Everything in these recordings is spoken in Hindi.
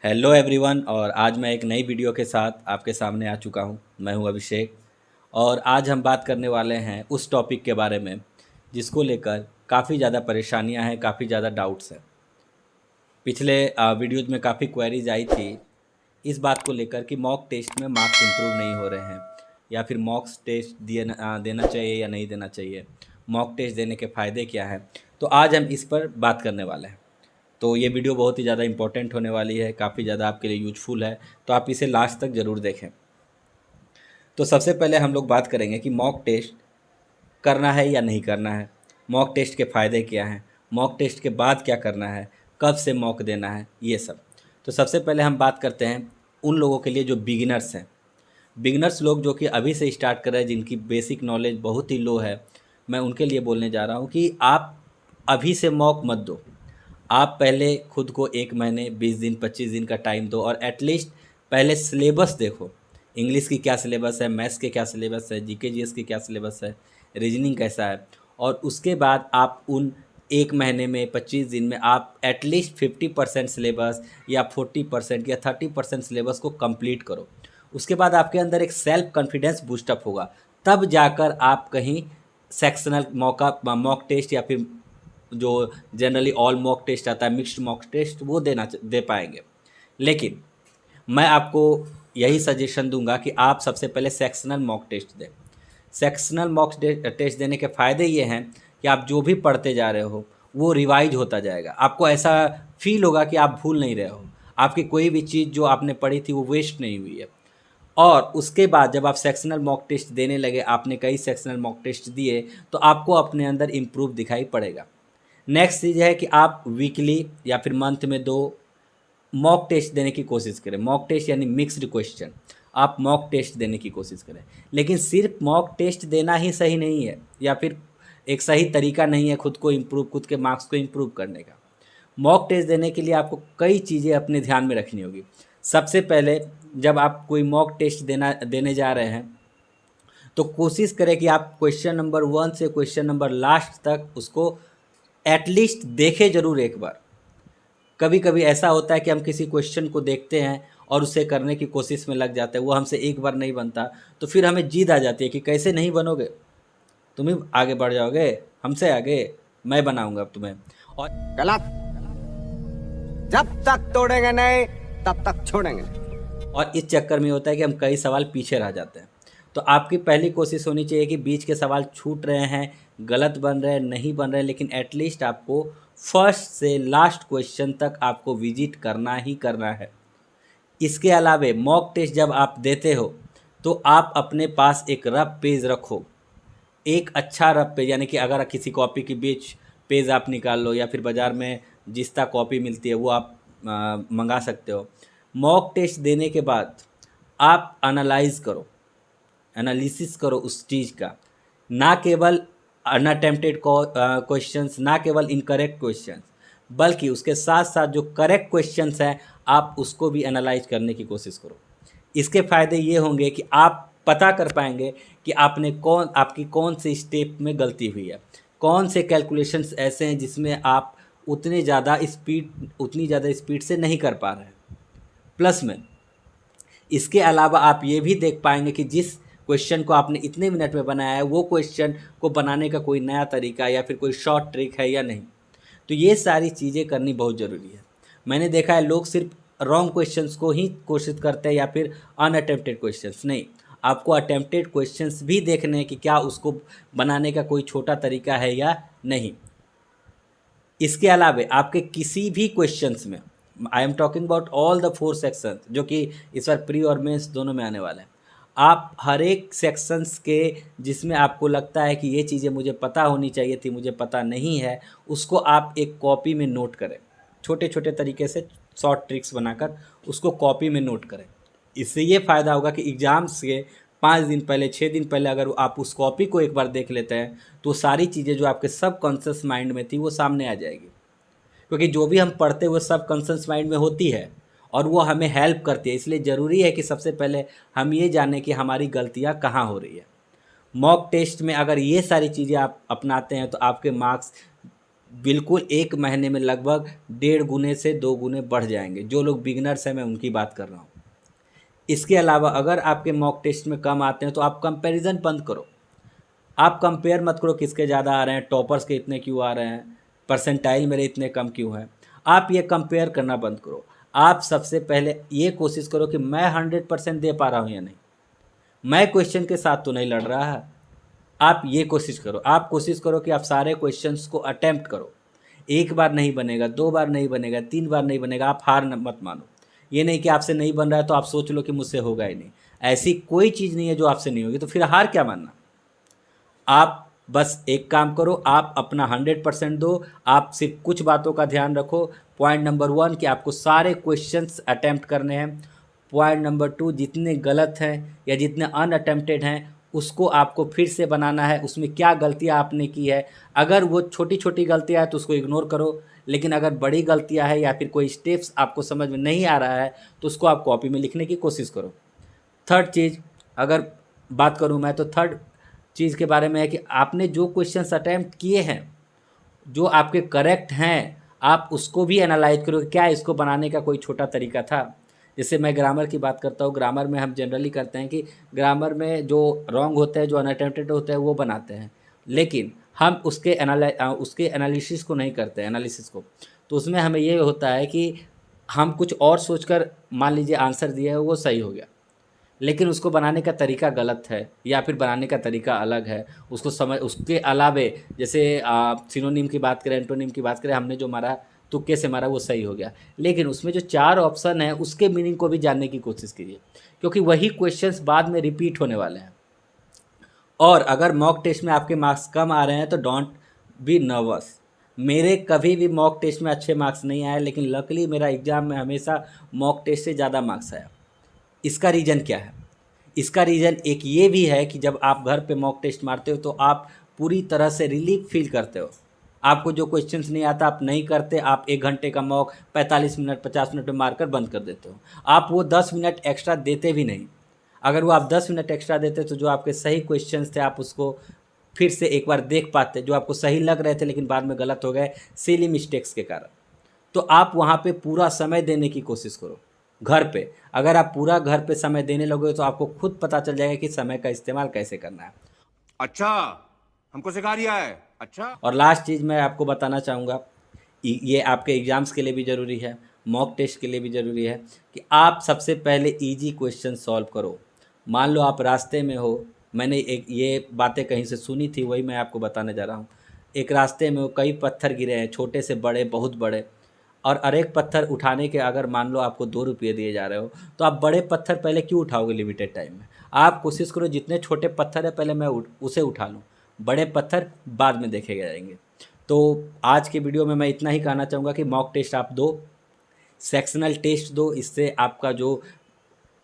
Hello everyone. और आज मैं एक नई वीडियो के साथ आपके सामने आ चुका हूं। मैं हूं अभिषेक और आज हम बात करने वाले हैं उस टॉपिक के बारे में जिसको लेकर काफ़ी ज़्यादा परेशानियां हैं, काफ़ी ज़्यादा डाउट्स हैं। पिछले वीडियोज में काफ़ी क्वेरीज आई थी इस बात को लेकर कि मॉक टेस्ट में मार्क्स इंप्रूव नहीं हो रहे हैं या फिर मॉक टेस्ट देना चाहिए या नहीं देना चाहिए, मॉक टेस्ट देने के फ़ायदे क्या हैं। तो आज हम इस पर बात करने वाले हैं। तो ये वीडियो बहुत ही ज़्यादा इंपॉर्टेंट होने वाली है, काफ़ी ज़्यादा आपके लिए यूजफुल है, तो आप इसे लास्ट तक ज़रूर देखें। तो सबसे पहले हम लोग बात करेंगे कि मॉक टेस्ट करना है या नहीं करना है, मॉक टेस्ट के फ़ायदे क्या हैं, मॉक टेस्ट के बाद क्या करना है, कब से मॉक देना है, ये सब। तो सबसे पहले हम बात करते हैं उन लोगों के लिए जो बिगिनर्स हैं। बिगिनर्स लोग जो कि अभी से स्टार्ट कर रहे हैं, जिनकी बेसिक नॉलेज बहुत ही लो है, मैं उनके लिए बोलने जा रहा हूँ कि आप अभी से मॉक मत दो। आप पहले खुद को 1 महीने 20 दिन 25 दिन का टाइम दो और एटलीस्ट पहले सिलेबस देखो। इंग्लिश की क्या सिलेबस है, मैथ्स के क्या सिलेबस है, जीके जीएस की क्या सिलेबस है, रीजनिंग कैसा है। और उसके बाद आप उन 1 महीने में 25 दिन में आप एटलीस्ट 50% सिलेबस या 40% या 30% सिलेबस को कंप्लीट करो। उसके बाद आपके अंदर एक सेल्फ कॉन्फिडेंस बूस्टअप होगा, तब जाकर आप कहीं सेक्शनल मॉक टेस्ट या फिर जो जनरली ऑल मॉक टेस्ट आता है, मिक्स्ड मॉक टेस्ट, वो दे पाएंगे। लेकिन मैं आपको यही सजेशन दूंगा कि आप सबसे पहले सेक्शनल मॉक टेस्ट दें। सेक्शनल मॉक टेस्ट देने के फ़ायदे ये हैं कि आप जो भी पढ़ते जा रहे हो वो रिवाइज होता जाएगा। आपको ऐसा फील होगा कि आप भूल नहीं रहे हो, आपकी कोई भी चीज़ जो आपने पढ़ी थी वो वेस्ट नहीं हुई है। और उसके बाद जब आप सेक्शनल मॉक टेस्ट देने लगे, आपने कई सेक्शनल मॉक टेस्ट दिए, तो आपको अपने अंदर इम्प्रूव दिखाई पड़ेगा। नेक्स्ट चीज़ है कि आप वीकली या फिर मंथ में 2 मॉक टेस्ट देने की कोशिश करें। मॉक टेस्ट यानी मिक्स्ड क्वेश्चन, आप मॉक टेस्ट देने की कोशिश करें। लेकिन सिर्फ मॉक टेस्ट देना ही सही नहीं है या फिर एक सही तरीका नहीं है खुद को इम्प्रूव, खुद के मार्क्स को इम्प्रूव करने का। मॉक टेस्ट देने के लिए आपको कई चीज़ें अपने ध्यान में रखनी होगी। सबसे पहले जब आप कोई मॉक टेस्ट देने जा रहे हैं तो कोशिश करें कि आप क्वेश्चन नंबर 1 से क्वेश्चन नंबर लास्ट तक उसको एटलीस्ट देखें ज़रूर एक बार। कभी कभी ऐसा होता है कि हम किसी क्वेश्चन को देखते हैं और उसे करने की कोशिश में लग जाते हैं, वो हमसे एक बार नहीं बनता, तो फिर हमें जिद आ जाती है कि कैसे नहीं बनोगे, तुम ही आगे बढ़ जाओगे हमसे आगे, मैं बनाऊंगा अब तुम्हें। और गलत। जब तक तोड़ेंगे नहीं तब तक छोड़ेंगे नहीं। और इस चक्कर में होता है कि हम कई सवाल पीछे रह जाते हैं। तो आपकी पहली कोशिश होनी चाहिए कि बीच के सवाल छूट रहे हैं, गलत बन रहे हैं, नहीं बन रहे हैं, लेकिन एटलीस्ट आपको फर्स्ट से लास्ट क्वेश्चन तक आपको विजिट करना ही करना है। इसके अलावे मॉक टेस्ट जब आप देते हो तो आप अपने पास एक रफ पेज रखो। एक अच्छा रफ पेज, यानी कि अगर किसी कॉपी की बीच पेज आप निकाल लो या फिर बाज़ार में जिस्ता कॉपी मिलती है वो आप मंगा सकते हो। मॉक टेस्ट देने के बाद आप एनालाइज करो, एनालिसिस करो उस चीज़ का, ना केवल अनअटेम्प्टेड क्वेश्चंस, ना केवल इनकरेक्ट क्वेश्चंस, बल्कि उसके साथ साथ जो करेक्ट क्वेश्चंस हैं आप उसको भी एनालाइज करने की कोशिश करो। इसके फ़ायदे ये होंगे कि आप पता कर पाएंगे कि आपकी कौन सी स्टेप में गलती हुई है, कौन से कैलकुलेशंस ऐसे हैं जिसमें आप उतनी ज़्यादा स्पीड से नहीं कर पा रहे हैं। प्लस में इसके अलावा आप ये भी देख पाएंगे कि जिस क्वेश्चन को आपने इतने मिनट में बनाया है वो क्वेश्चन को बनाने का कोई नया तरीका या फिर कोई शॉर्ट ट्रिक है या नहीं। तो ये सारी चीज़ें करनी बहुत ज़रूरी है। मैंने देखा है लोग सिर्फ रॉन्ग क्वेश्चंस को ही कोशिश करते हैं या फिर अनअटेम्प्टेड क्वेश्चंस नहीं, आपको अटेम्प्टेड क्वेश्चंस भी देखने हैं कि क्या उसको बनाने का कोई छोटा तरीका है या नहीं। इसके अलावा आपके किसी भी क्वेश्चंस में, I am talking about all the 4 sections जो कि इस बार प्री और मेंस दोनों में आने वाले हैं, आप हर एक सेक्शंस के जिसमें आपको लगता है कि ये चीज़ें मुझे पता होनी चाहिए थी, मुझे पता नहीं है, उसको आप एक कॉपी में नोट करें। छोटे छोटे तरीके से शॉर्ट ट्रिक्स बनाकर उसको कॉपी में नोट करें। इससे ये फ़ायदा होगा कि एग्ज़ाम्स के 5 दिन पहले 6 दिन पहले अगर आप उस कॉपी को एक बार देख लेते हैं तो सारी चीज़ें जो आपके सब कॉन्शियस माइंड में थी वो सामने आ जाएगी। क्योंकि जो भी हम पढ़ते हैं वो सब कॉन्शियस माइंड में होती है और वो हमें हेल्प करती है। इसलिए ज़रूरी है कि सबसे पहले हम ये जानें कि हमारी गलतियाँ कहाँ हो रही है। मॉक टेस्ट में अगर ये सारी चीज़ें आप अपनाते हैं तो आपके मार्क्स बिल्कुल 1 महीने में लगभग 1.5 गुने से 2 गुने बढ़ जाएंगे। जो लोग बिगिनर्स हैं मैं उनकी बात कर रहा हूँ। इसके अलावा अगर आपके मॉक टेस्ट में कम आते हैं तो आप कंपैरिजन बंद करो। आप कंपेयर मत करो किसके ज़्यादा आ रहे हैं, टॉपर्स के इतने क्यों आ रहे हैं, परसेंटाइल मेरे इतने कम क्यों हैं। आप ये कंपेयर करना बंद करो। आप सबसे पहले ये कोशिश करो कि मैं 100% दे पा रहा हूँ या नहीं, मैं क्वेश्चन के साथ तो नहीं लड़ रहा है। आप ये कोशिश करो। आप कोशिश करो कि आप सारे क्वेश्चंस को अटेम्प्ट करो। 1 बार नहीं बनेगा, 2 बार नहीं बनेगा, 3 बार नहीं बनेगा, आप हार मत मानो। ये नहीं कि आपसे नहीं बन रहा है तो आप सोच लो कि मुझसे होगा ही नहीं। ऐसी कोई चीज़ नहीं है जो आपसे नहीं होगी, तो फिर हार क्या मानना। आप बस एक काम करो, आप अपना 100% दो। आप सिर्फ कुछ बातों का ध्यान रखो। पॉइंट नंबर 1 कि आपको सारे क्वेश्चंस अटेम्प्ट करने हैं। पॉइंट नंबर 2 जितने गलत हैं या जितने अनअटेम्प्टेड हैं उसको आपको फिर से बनाना है। उसमें क्या गलतियां आपने की है, अगर वो छोटी छोटी गलतियां हैं तो उसको इग्नोर करो, लेकिन अगर बड़ी गलतियां हैं या फिर कोई स्टेप्स आपको समझ में नहीं आ रहा है तो उसको आप कॉपी में लिखने की कोशिश करो। थर्ड चीज़ अगर बात करूं मैं तो थर्ड चीज़ के बारे में है कि आपने जो क्वेश्चंस अटैम्प्ट किए हैं जो आपके करेक्ट हैं आप उसको भी एनालाइज करो कि क्या इसको बनाने का कोई छोटा तरीका था। जैसे मैं ग्रामर की बात करता हूँ, ग्रामर में हम जनरली करते हैं कि ग्रामर में जो रॉन्ग होते हैं, जो अनअटेम्प्टेड होते हैं वो बनाते हैं, लेकिन हम उसके एनालिसिस को नहीं करते, एनालिसिस को। तो उसमें हमें ये होता है कि हम कुछ और सोचकर मान लीजिए आंसर दिया है वो सही हो गया, लेकिन उसको बनाने का तरीका गलत है या फिर बनाने का तरीका अलग है। उसको समझ उसके अलावे जैसे सिनोनिम की बात करें, एंटोनिम की बात करें, हमने जो मारा तुक्के से मारा वो सही हो गया, लेकिन उसमें जो 4 ऑप्शन है उसके मीनिंग को भी जानने की कोशिश कीजिए, क्योंकि वही क्वेश्चंस बाद में रिपीट होने वाले हैं। और अगर मॉक टेस्ट में आपके मार्क्स कम आ रहे हैं तो डोंट बी नर्वस। मेरे कभी भी मॉक टेस्ट में अच्छे मार्क्स नहीं आए, लेकिन लकली मेरा एग्ज़ाम में हमेशा मॉक टेस्ट से ज़्यादा मार्क्स आया। इसका रीज़न क्या है? इसका रीज़न एक ये भी है कि जब आप घर पे मॉक टेस्ट मारते हो तो आप पूरी तरह से रिलीफ फील करते हो। आपको जो क्वेश्चंस नहीं आता आप नहीं करते, आप 1 घंटे का मॉक 45 मिनट 50 मिनट में मारकर बंद कर देते हो। आप वो 10 मिनट एक्स्ट्रा देते भी नहीं। अगर वो आप 10 मिनट एक्स्ट्रा देते तो जो आपके सही क्वेश्चंस थे आप उसको फिर से एक बार देख पाते, जो आपको सही लग रहे थे लेकिन बाद में गलत हो गए सिली मिस्टेक्स के कारण। तो आप वहाँ पे पूरा समय देने की कोशिश करो। घर पे अगर आप पूरा घर पे समय देने लगोगे तो आपको खुद पता चल जाएगा कि समय का इस्तेमाल कैसे करना है। अच्छा, हमको सिखा रिया है। अच्छा। और लास्ट चीज़ मैं आपको बताना चाहूँगा, ये आपके एग्ज़ाम्स के लिए भी ज़रूरी है, मॉक टेस्ट के लिए भी ज़रूरी है कि आप सबसे पहले ईजी क्वेश्चन सॉल्व करो। मान लो आप रास्ते में हो, मैंने एक ये बातें कहीं से सुनी थी, वही मैं आपको बताने जा रहा हूँ। एक रास्ते में कई पत्थर गिरे हैं, छोटे से बड़े, बहुत बड़े, और हर एक पत्थर उठाने के अगर मान लो आपको 2 रुपये दिए जा रहे हो तो आप बड़े पत्थर पहले क्यों उठाओगे लिमिटेड टाइम में। आप कोशिश करो जितने छोटे पत्थर है पहले मैं उसे उठा लूँ, बड़े पत्थर बाद में देखे जाएंगे। तो आज के वीडियो में मैं इतना ही कहना चाहूँगा कि मॉक टेस्ट आप दो, सेक्शनल टेस्ट दो, इससे आपका जो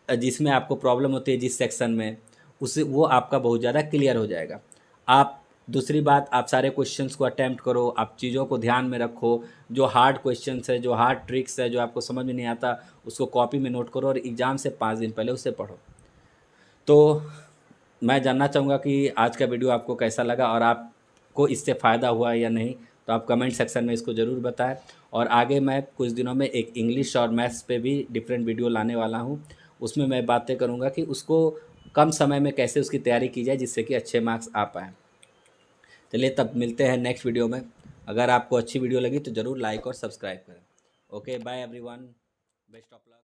जिसमें आपको प्रॉब्लम होती है जिस सेक्शन में, उसे वो आपका बहुत ज़्यादा क्लियर हो जाएगा। आप दूसरी बात, आप सारे क्वेश्चंस को अटेम्प्ट करो, आप चीज़ों को ध्यान में रखो, जो हार्ड क्वेश्चंस है, जो हार्ड ट्रिक्स है, जो आपको समझ में नहीं आता उसको कॉपी में नोट करो और एग्ज़ाम से 5 दिन पहले उसे पढ़ो। तो मैं जानना चाहूँगा कि आज का वीडियो आपको कैसा लगा और आपको इससे फ़ायदा हुआ या नहीं, तो आप कमेंट सेक्शन में इसको ज़रूर बताएं। और आगे मैं कुछ दिनों में एक इंग्लिश और मैथ्स पे भी डिफरेंट वीडियो लाने वाला हूँ। उसमें मैं बातें करूँगा कि उसको कम समय में कैसे उसकी तैयारी की जाए जिससे कि अच्छे मार्क्स आ पाएँ। चलिए तब मिलते हैं नेक्स्ट वीडियो में। अगर आपको अच्छी वीडियो लगी तो ज़रूर लाइक और सब्सक्राइब करें। Okay, bye everyone, best of luck.